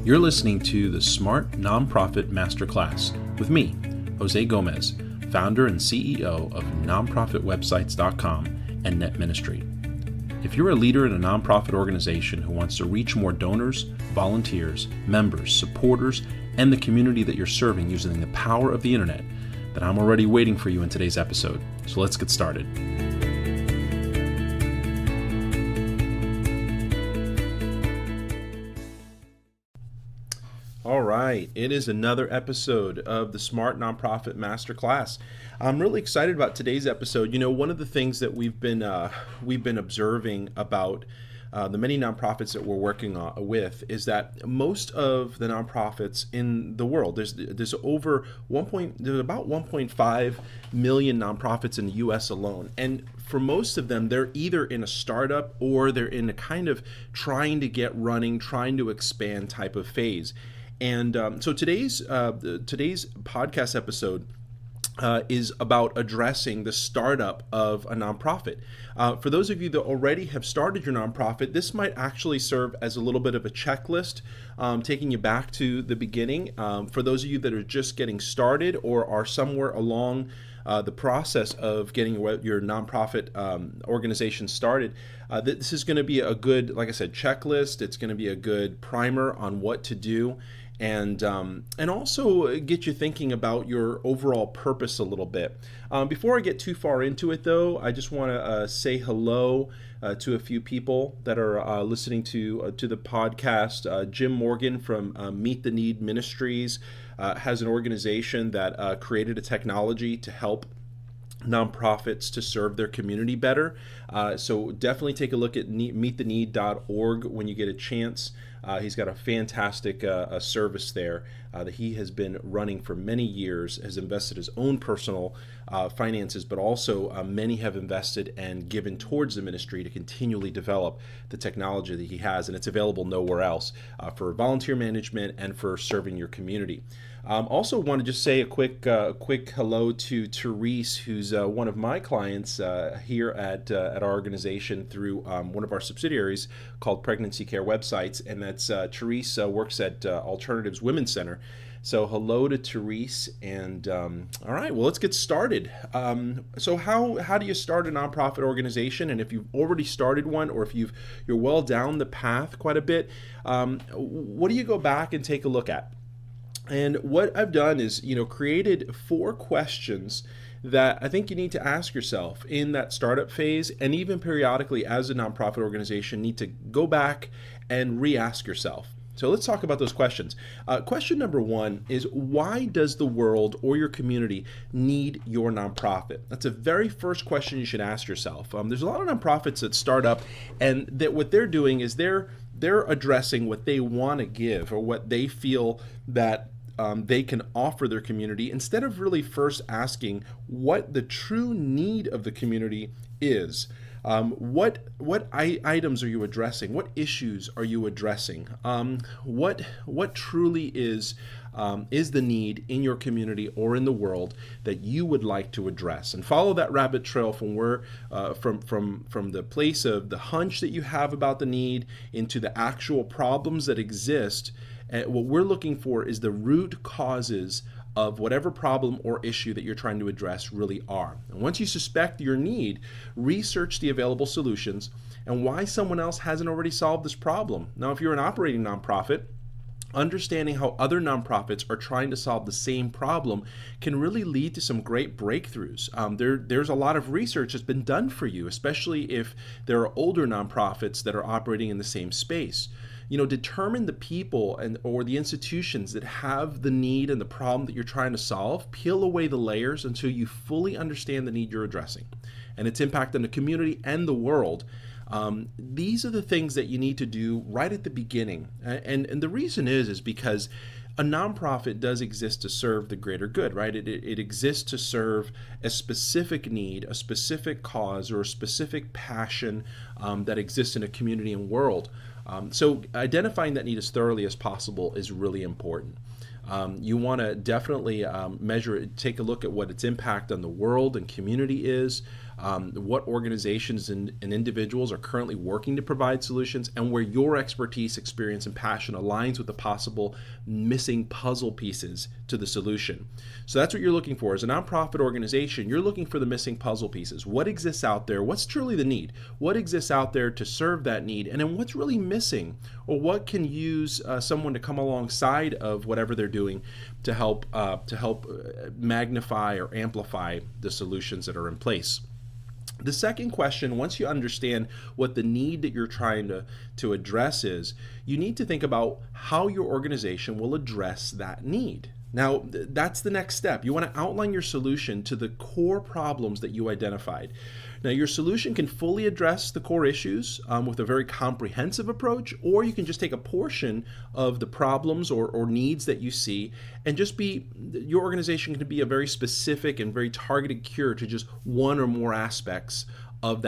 You're listening to the Smart Nonprofit Masterclass with me, Jose Gomez, founder and CEO of nonprofitwebsites.com and Net Ministry. If you're a leader in a nonprofit organization who wants to reach more donors, volunteers, members, supporters, and the community that you're serving using the power of the internet, then I'm already waiting for you in today's episode. So let's get started. All right, it is another episode of the Smart Nonprofit Masterclass. I'm really excited about today's episode. You know, one of the things that we've been observing about the many nonprofits that we're working with is that most of the nonprofits in the world, there's about 1.5 million nonprofits in the U.S. alone, and for most of them, they're either in a startup or they're in a kind of trying to get running, trying to expand type of phase. And so today's podcast episode is about addressing the startup of a nonprofit. For those of you that already have started your nonprofit, this might actually serve as a little bit of a checklist, taking you back to the beginning. For those of you that are just getting started or are somewhere along the process of getting your nonprofit organization started, this is going to be a good, like I said, checklist. It's going to be a good primer on what to do. And also get you thinking about your overall purpose a little bit. Before I get too far into it, though, I just want to say hello to a few people that are listening to the podcast. Jim Morgan from Meet the Need Ministries has an organization that created a technology to help nonprofits to serve their community better. So definitely take a look at meettheneed.org when you get a chance. He's got a fantastic service there that he has been running for many years, has invested his own personal finances, but also many have invested and given towards the ministry to continually develop the technology that he has, and it's available nowhere else for volunteer management and for serving your community. Also want to just say a quick hello to Therese, who's one of my clients here at our organization through one of our subsidiaries called Pregnancy Care Websites, and that's Therese works at Alternatives Women's Center. So hello to Therese, and all right, well, let's get started. So how do you start a nonprofit organization? And if you've already started one, or if you're well down the path quite a bit, what do you go back and take a look at? And what I've done is, created 4 questions that I think you need to ask yourself in that startup phase, and even periodically as a nonprofit organization need to go back and re-ask yourself. So let's talk about those questions. Question number 1 is, why does the world or your community need your nonprofit? That's the very first question you should ask yourself. There's a lot of nonprofits that start up, and that what they're doing is they're addressing what they want to give, or what they feel that they can offer their community, instead of really first asking what the true need of the community is. What items are you addressing? What issues are you addressing? What truly is the need in your community or in the world that you would like to address? And follow that rabbit trail from where from the place of the hunch that you have about the need into the actual problems that exist. What we're looking for is the root causes of whatever problem or issue that you're trying to address really are. And once you suspect your need, research the available solutions and why someone else hasn't already solved this problem. Now, if you're an operating nonprofit, understanding how other nonprofits are trying to solve the same problem can really lead to some great breakthroughs. There's a lot of research that's been done for you, especially if there are older nonprofits that are operating in the same space. Determine the people or the institutions that have the need and the problem that you're trying to solve. Peel away the layers until you fully understand the need you're addressing and its impact on the community and the world. These are the things that you need to do right at the beginning. And the reason is because a nonprofit does exist to serve the greater good, right? It exists to serve a specific need, a specific cause, or a specific passion that exists in a community and world. So identifying that need as thoroughly as possible is really important. You want to definitely measure it, take a look at what its impact on the world and community is. what organizations and individuals are currently working to provide solutions, and where your expertise, experience, and passion aligns with the possible missing puzzle pieces to the solution. So that's what you're looking for. As a nonprofit organization, you're looking for the missing puzzle pieces. What exists out there? What's truly the need? What exists out there to serve that need? And then what's really missing? Or what can use someone to come alongside of whatever they're doing to help magnify or amplify the solutions that are in place. The second question, once you understand what the need that you're trying to address is, you need to think about how your organization will address that need. Now, that's the next step. You want to outline your solution to the core problems that you identified. Now, your solution can fully address the core issues with a very comprehensive approach, or you can just take a portion of the problems or needs that you see and your organization can be a very specific and very targeted cure to just one or more aspects of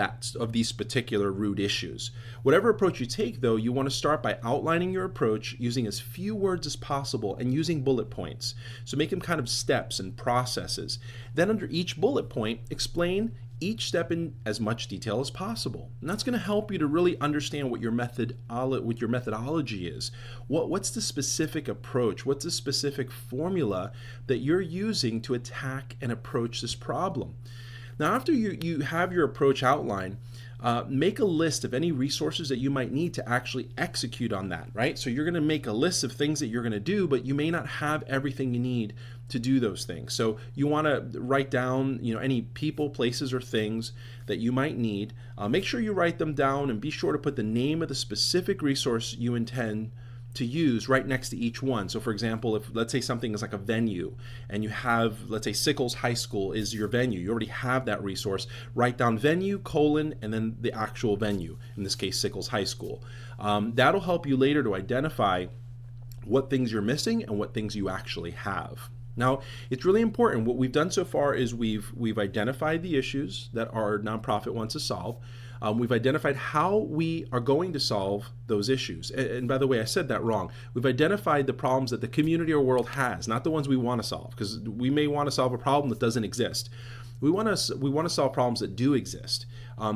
these particular root issues. Whatever approach you take, though, you want to start by outlining your approach using as few words as possible and using bullet points. So make them kind of steps and processes. Then under each bullet point, explain each step in as much detail as possible. And that's going to help you to really understand what your methodology is. What's the specific approach? What's the specific formula that you're using to attack and approach this problem? Now, after you have your approach outlined, make a list of any resources that you might need to actually execute on that, right? So you're going to make a list of things that you're going to do, but you may not have everything you need to do those things. So you want to write down, any people, places, or things that you might need. Make sure you write them down and be sure to put the name of the specific resource you intend to use right next to each one. So for example, if let's say something is like a venue and you have, let's say Sickles High School is your venue, you already have that resource, write down venue, and then the actual venue, in this case Sickles High School. That'll help you later to identify what things you're missing and what things you actually have. Now, it's really important. What we've done so far is we've identified the issues that our nonprofit wants to solve. We've identified how we are going to solve those issues. And by the way, I said that wrong. We've identified the problems that the community or world has, not the ones we want to solve, because we may want to solve a problem that doesn't exist. We want to solve problems that do exist,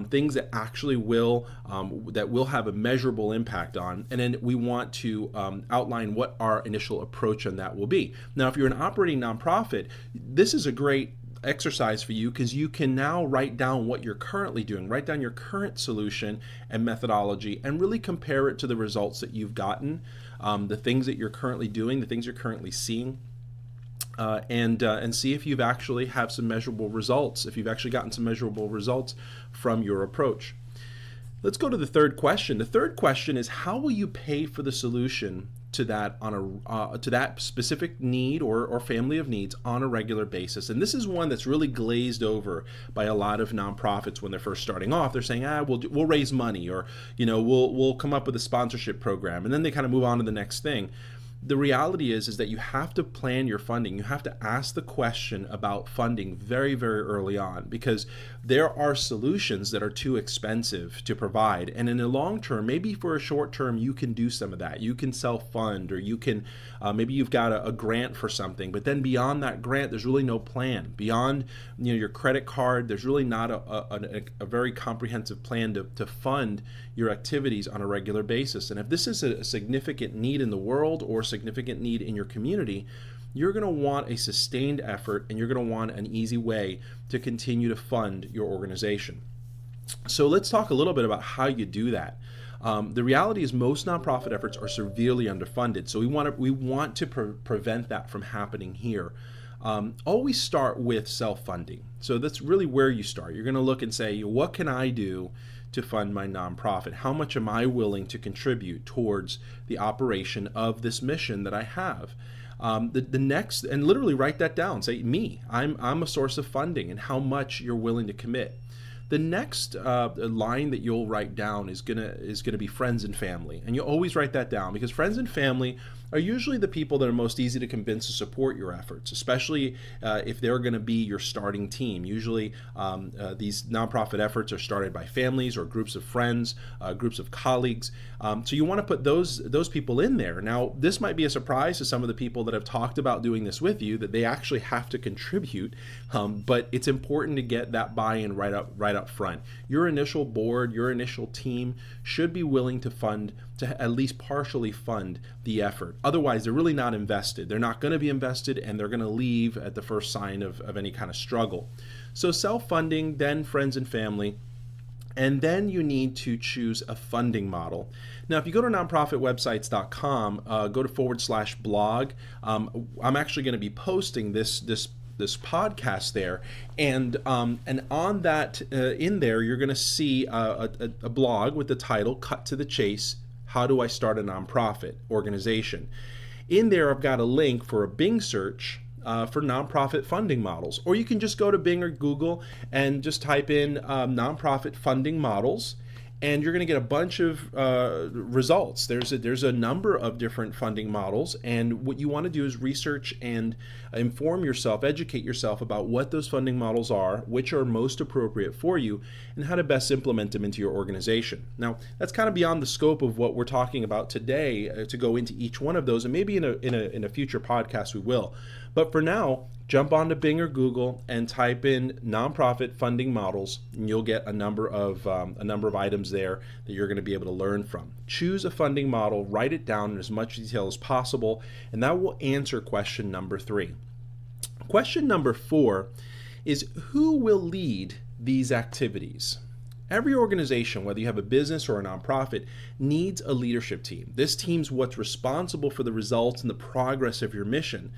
things that actually will have a measurable impact on, and then we want to outline what our initial approach on that will be. Now, if you're an operating nonprofit, this is a great exercise for you because you can now write down what you're currently doing, write down your current solution and methodology, and really compare it to the results that you've gotten, the things that you're currently doing, the things you're currently seeing. And see if you've actually have some measurable results, if you've actually gotten some measurable results from your approach. Let's go to the third question. The third question is, how will you pay for the solution to that to that specific need or family of needs on a regular basis? And this is one that's really glazed over by a lot of nonprofits when they're first starting off. They're saying, we'll raise money, or we'll come up with a sponsorship program, and then they kind of move on to the next thing. The reality is that you have to plan your funding. You have to ask the question about funding very, very early on, because there are solutions that are too expensive to provide. And in the long term, maybe for a short term, you can do some of that. You can self-fund, or you can, maybe you've got a grant for something, but then beyond that grant, there's really no plan. Beyond your credit card, there's really not a very comprehensive plan to fund your activities on a regular basis. And if this is a significant need in the world or significant need in your community, you're going to want a sustained effort, and you're going to want an easy way to continue to fund your organization. So let's talk a little bit about how you do that. The reality is most nonprofit efforts are severely underfunded, so we want to prevent that from happening here. Always start with self-funding. So that's really where you start. You're going to look and say, what can I do to fund my nonprofit? How much am I willing to contribute towards the operation of this mission that I have? The next, and literally write that down. Say, I'm a source of funding, and how much you're willing to commit. The next line that you'll write down is gonna be friends and family, and you'll always write that down, because friends and family are usually the people that are most easy to convince to support your efforts, especially if they're going to be your starting team. Usually these nonprofit efforts are started by families or groups of friends, groups of colleagues. So you want to put those people in there. Now, this might be a surprise to some of the people that have talked about doing this with you, that they actually have to contribute, but it's important to get that buy-in right up front. Your initial board, your initial team should be willing to at least partially fund the effort. Otherwise, they're really not invested. They're not going to be invested, and they're going to leave at the first sign of any kind of struggle. So self-funding, then friends and family. And then you need to choose a funding model. Now, if you go to nonprofitwebsites.com, go to /blog. I'm actually going to be posting this podcast there, and on that in there, you're going to see a blog with the title "Cut to the Chase: How Do I Start a Nonprofit Organization?" In there, I've got a link for a Bing search for nonprofit funding models, or you can just go to Bing or Google and just type in nonprofit funding models, and you're going to get a bunch of results. There's a number of different funding models, and what you want to do is research and inform yourself, educate yourself about what those funding models are, which are most appropriate for you, and how to best implement them into your organization. Now, that's kind of beyond the scope of what we're talking about today to go into each one of those, and maybe in a future podcast we will. But for now, jump onto Bing or Google and type in nonprofit funding models, and you'll get a number of items there that you're going to be able to learn from. Choose a funding model, write it down in as much detail as possible, and that will answer question number 3. Question number 4 is, who will lead these activities? Every organization, whether you have a business or a nonprofit, needs a leadership team. This team's what's responsible for the results and the progress of your mission.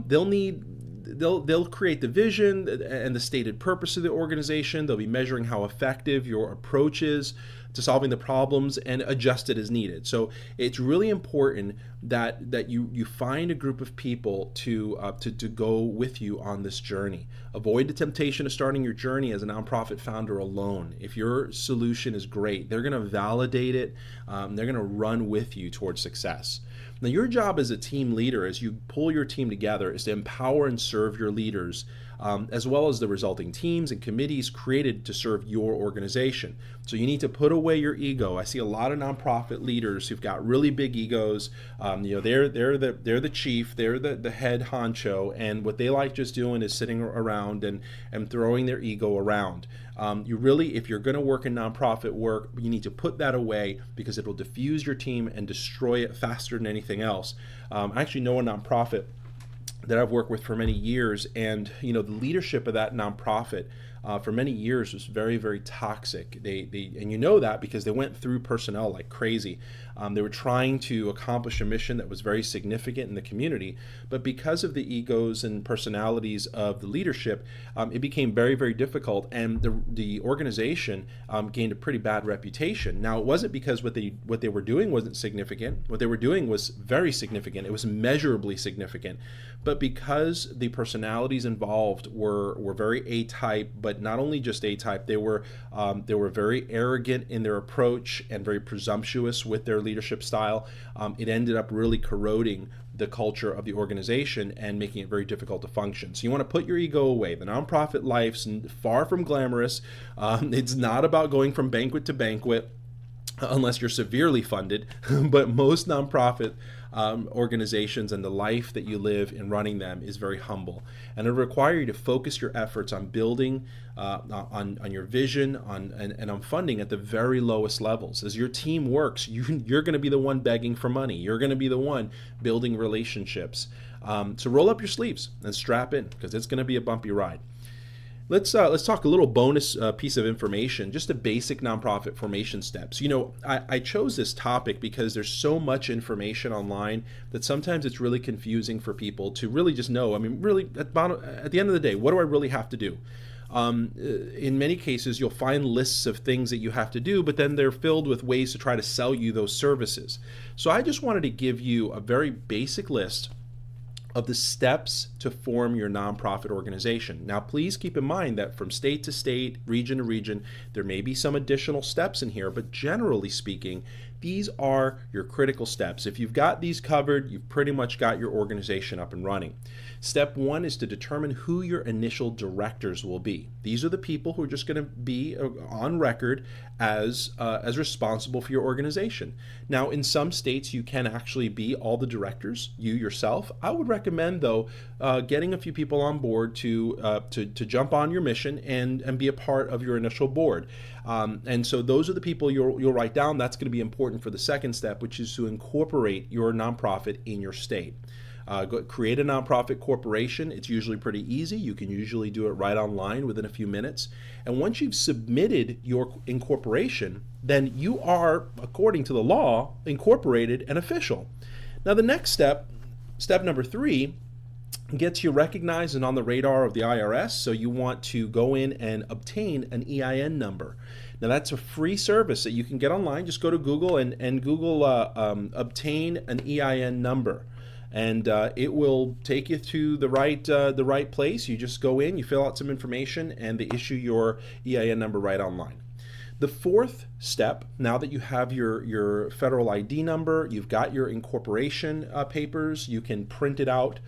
They'll create the vision and the stated purpose of the organization. They'll be measuring how effective your approach is to solving the problems and adjust it as needed. So it's really important that you find a group of people to go with you on this journey. Avoid the temptation of starting your journey as a nonprofit founder alone. If your solution is great, they're going to validate it. They're going to run with you towards success. Now, your job as a team leader, as you pull your team together, is to empower and serve your leaders, as well as the resulting teams and committees created to serve your organization. So you need to put away your ego. I see a lot of nonprofit leaders who've got really big egos. They're the chief, they're the head honcho, and what they like just doing is sitting around and throwing their ego around. If you're going to work in nonprofit work, you need to put that away, because it will diffuse your team and destroy it faster than anything else. I actually know a nonprofit that I've worked with for many years, and the leadership of that nonprofit for many years was very, very toxic. And you know that because they went through personnel like crazy. They were trying to accomplish a mission that was very significant in the community, but because of the egos and personalities of the leadership, it became very, very difficult, and the organization gained a pretty bad reputation. Now, it wasn't because what they were doing wasn't significant. What they were doing was very significant. It was measurably significant, but because the personalities involved were very A-type, but not only just A-type, they were very arrogant in their approach and very presumptuous with their leadership style. It ended up really corroding the culture of the organization and making it very difficult to function. So you want to put your ego away. The nonprofit life's far from glamorous. It's not about going from banquet to banquet, unless you're severely funded, but most nonprofit organizations and the life that you live in running them is very humble, and it'll require you to focus your efforts on building on your vision and on funding at the very lowest levels. As your team works, you're going to be the one begging for money. You're going to be the one building relationships. So roll up your sleeves and strap in, because it's going to be a bumpy ride. Let's talk a little bonus piece of information, just the basic nonprofit formation steps. I chose this topic because there's so much information online that sometimes it's really confusing for people to really just know. I mean, really, at the end of the day, what do I really have to do? In many cases, you'll find lists of things that you have to do, but then they're filled with ways to try to sell you those services. So I just wanted to give you a very basic list of the steps to form your nonprofit organization. Now, please keep in mind that from state to state, region to region, there may be some additional steps in here, but generally speaking, These are your critical steps. If you've got these covered, you've pretty much got your organization up and running. Step one is to determine who your initial directors will be. These are the people who are just going to be on record as responsible for your organization. Now, in some states, you can actually be all the directors, you yourself. I would recommend, though, getting a few people on board to jump on your mission and be a part of your initial board. And so those are the people you'll write down. That's going to be important for the second step, which is to incorporate your nonprofit in your state. Create a nonprofit corporation. It's usually pretty easy. You can usually do it right online within a few minutes. And once you've submitted your incorporation, then you are, according to the law, incorporated and official. Now the next step, step number 3, gets you recognized and on the radar of the IRS. So you want to go in and obtain an EIN number. Now that's a free service that you can get online. Just go to Google and Google obtain an EIN number. And it will take you to the right place. You just go in, you fill out some information, and they issue your EIN number right online. The fourth step, now that you have your federal ID number, you've got your incorporation papers, you can print it out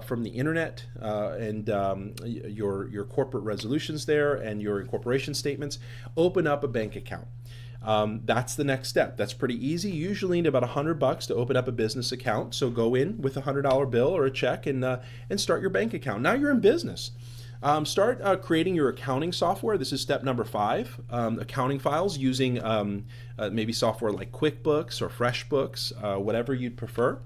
from the internet and your corporate resolutions there and your incorporation statements. Open up a bank account. That's the next step. That's pretty easy. You usually need about $100 to open up a business account. So go in with a $100 bill or a check and start your bank account. Now you're in business. Start creating your accounting software. This is step number 5. Accounting files using maybe software like QuickBooks or FreshBooks, whatever you'd prefer.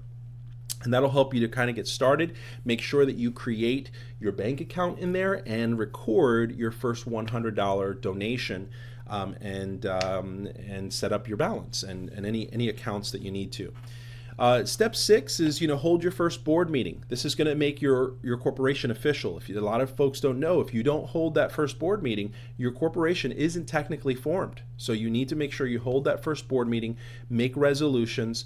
And that'll help you to kind of get started. Make sure that you create your bank account in there and record your first $100 donation. And set up your balance and any accounts that you need to. Step 6 is hold your first board meeting. This is going to make your corporation official. A lot of folks don't know, if you don't hold that first board meeting, your corporation isn't technically formed. So you need to make sure you hold that first board meeting, make resolutions.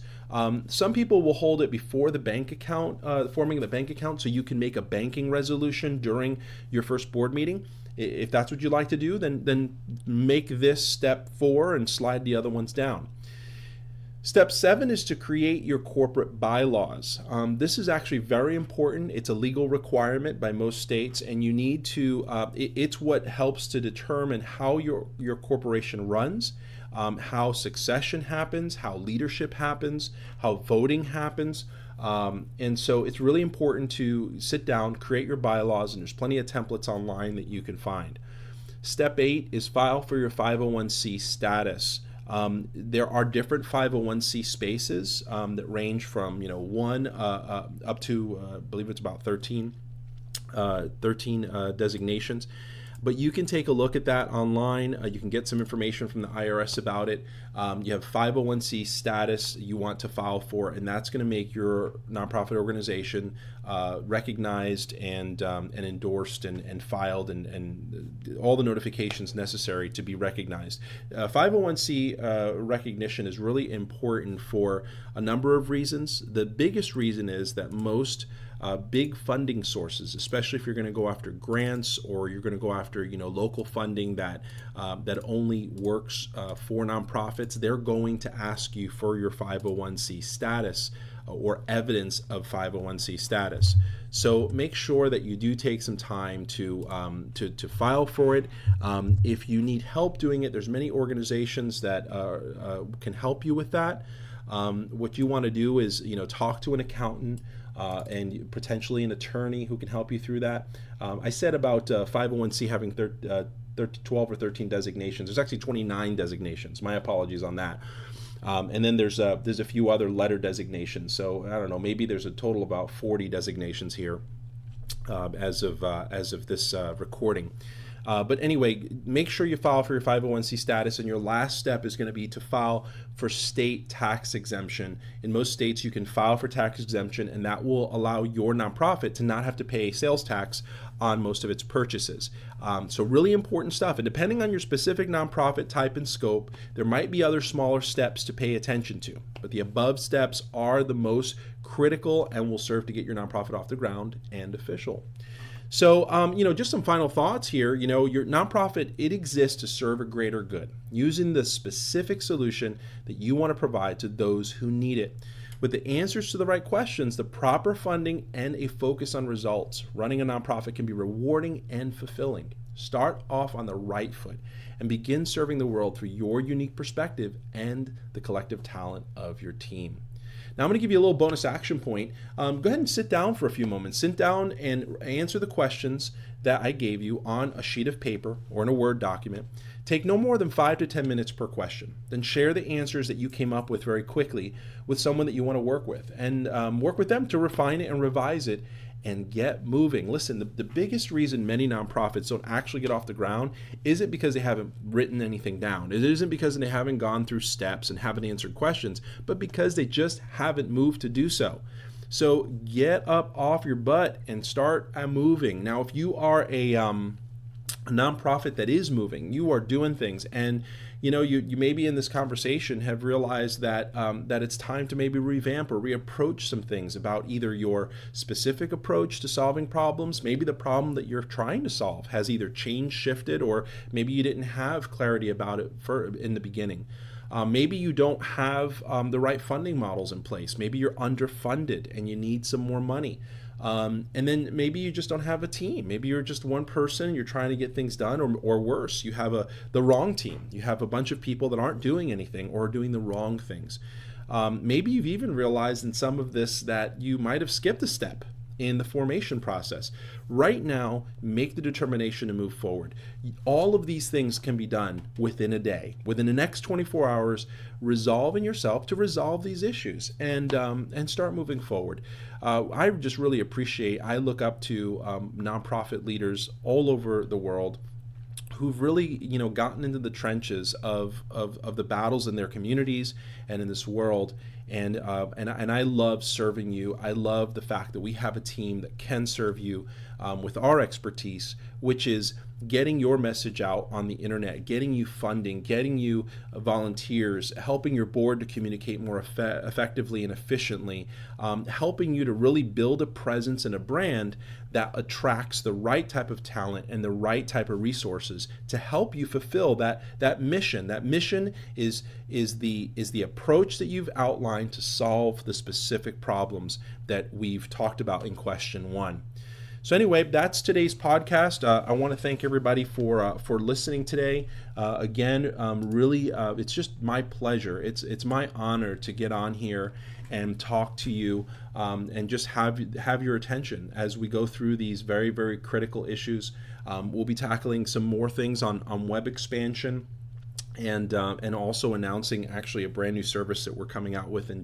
Some people will hold it before the bank account, forming the bank account, so you can make a banking resolution during your first board meeting. If that's what you like to do, then make this step 4 and slide the other ones down. Step 7 is to create your corporate bylaws. This is actually very important. It's a legal requirement by most states, and you need to, it's what helps to determine how your corporation runs, how succession happens, how leadership happens, how voting happens. And so it's really important to sit down, create your bylaws, and there's plenty of templates online that you can find. Step 8 is file for your 501c status. There are different 501c spaces that range from 1 up to I believe it's about 13 designations. But you can take a look at that online. You can get some information from the IRS about it. You have 501c status you want to file for, and that's going to make your nonprofit organization recognized and endorsed and filed and all the notifications necessary to be recognized. 501c recognition is really important for a number of reasons. The biggest reason is that most big funding sources, especially if you're going to go after grants or you're going to go after local funding that only works for nonprofits, they're going to ask you for your 501c status or evidence of 501c status. So make sure that you do take some time to file for it. If you need help doing it, there's many organizations that can help you with that. What you want to do is talk to an accountant. And potentially an attorney who can help you through that. I said about 501c having 12 or 13 designations. There's actually 29 designations. My apologies on that. And then there's a few other letter designations. So I don't know, maybe there's a total of about 40 designations here as of this recording. But anyway, make sure you file for your 501c status, and your last step is going to be to file for state tax exemption. In most states, you can file for tax exemption, and that will allow your nonprofit to not have to pay sales tax on most of its purchases. So really important stuff. And depending on your specific nonprofit type and scope, there might be other smaller steps to pay attention to. But the above steps are the most critical and will serve to get your nonprofit off the ground and official. So, just some final thoughts here. Your nonprofit, it exists to serve a greater good, using the specific solution that you want to provide to those who need it. With the answers to the right questions, the proper funding, and a focus on results, running a nonprofit can be rewarding and fulfilling. Start off on the right foot and begin serving the world through your unique perspective and the collective talent of your team. Now, I'm going to give you a little bonus action point. Go ahead and sit down for a few moments. Sit down and answer the questions that I gave you on a sheet of paper or in a Word document. Take no more than 5 to 10 minutes per question. Then share the answers that you came up with very quickly with someone that you want to work with, and work with them to refine it and revise it and get moving. Listen, the biggest reason many nonprofits don't actually get off the ground isn't because they haven't written anything down. It isn't because they haven't gone through steps and haven't answered questions, but because they just haven't moved to do so. So get up off your butt and start moving. Now, if you are a nonprofit that is moving, you are doing things, and you maybe in this conversation have realized that that it's time to maybe revamp or reapproach some things about either your specific approach to solving problems. Maybe the problem that you're trying to solve has either changed, shifted, or maybe you didn't have clarity about it in the beginning. Maybe you don't have the right funding models in place. Maybe you're underfunded and you need some more money. And then maybe you just don't have a team. Maybe you're just one person, you're trying to get things done, or worse, you have the wrong team. You have a bunch of people that aren't doing anything or are doing the wrong things. Maybe you've even realized in some of this that you might have skipped a step in the formation process. Right now, make the determination to move forward. All of these things can be done within a day. Within the next 24 hours, resolve in yourself to resolve these issues and start moving forward. I just really I look up to nonprofit leaders all over the world who've really, gotten into the trenches of the battles in their communities and in this world. And I love serving you. I love the fact that we have a team that can serve you with our expertise, which is getting your message out on the internet, getting you funding, getting you volunteers, helping your board to communicate more effectively and efficiently, helping you to really build a presence and a brand that attracts the right type of talent and the right type of resources to help you fulfill that mission. That mission is the approach that you've outlined to solve the specific problems that we've talked about in question 1. So anyway, that's today's podcast. I want to thank everybody for listening today. Again, really, it's just my pleasure. It's my honor to get on here and talk to you and just have your attention as we go through these very, very critical issues. We'll be tackling some more things on web expansion. And also announcing actually a brand new service that we're coming out with in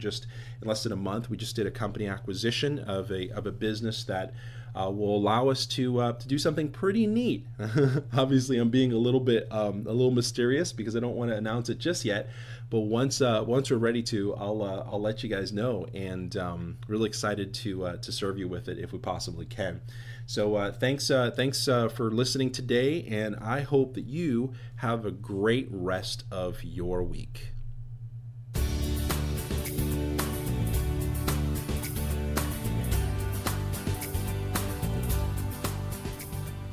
less than a month. We just did a company acquisition of a business that will allow us to do something pretty neat. Obviously, I'm being a little mysterious because I don't want to announce it just yet. But once we're ready to, I'll let you guys know. And really excited to serve you with it if we possibly can. So thanks for listening today, and I hope that you have a great rest of your week.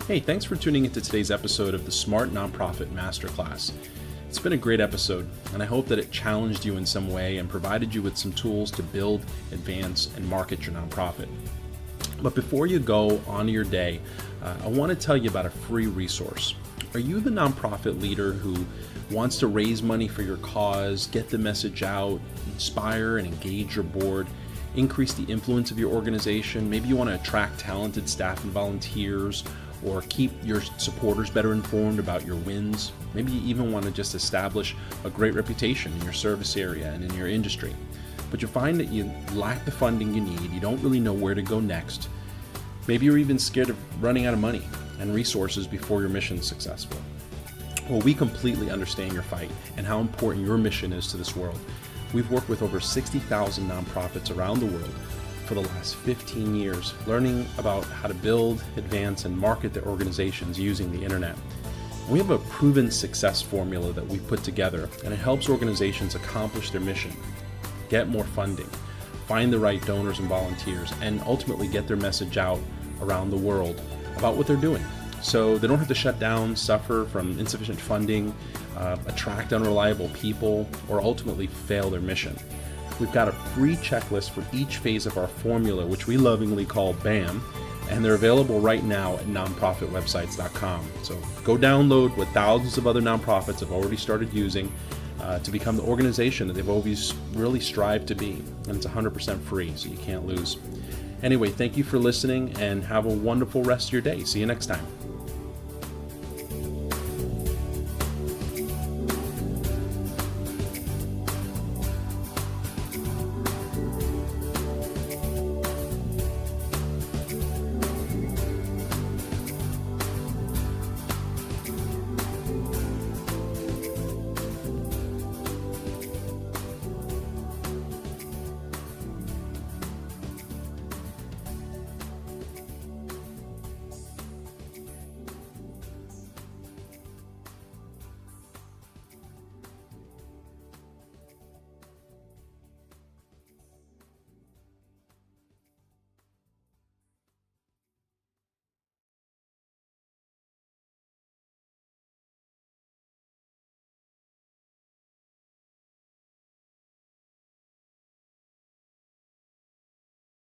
Hey, thanks for tuning into today's episode of the Smart Nonprofit Masterclass. It's been a great episode, and I hope that it challenged you in some way and provided you with some tools to build, advance, and market your nonprofit. But before you go on your day, I want to tell you about a free resource. Are you the nonprofit leader who wants to raise money for your cause, get the message out, inspire and engage your board, increase the influence of your organization? Maybe you want to attract talented staff and volunteers, or keep your supporters better informed about your wins. Maybe you even want to just establish a great reputation in your service area and in your industry. But you find that you lack the funding you need, you don't really know where to go next. Maybe you're even scared of running out of money and resources before your mission is successful. Well, we completely understand your fight and how important your mission is to this world. We've worked with over 60,000 nonprofits around the world for the last 15 years, learning about how to build, advance, and market their organizations using the internet. We have a proven success formula that we've put together, and it helps organizations accomplish their mission, get more funding, find the right donors and volunteers, and ultimately get their message out around the world about what they're doing, so they don't have to shut down, suffer from insufficient funding, attract unreliable people, or ultimately fail their mission. We've got a free checklist for each phase of our formula, which we lovingly call BAM, and they're available right now at nonprofitwebsites.com. So go download what thousands of other nonprofits have already started using to become the organization that they've always really strived to be. And it's 100% free, so you can't lose. Anyway, thank you for listening, and have a wonderful rest of your day. See you next time.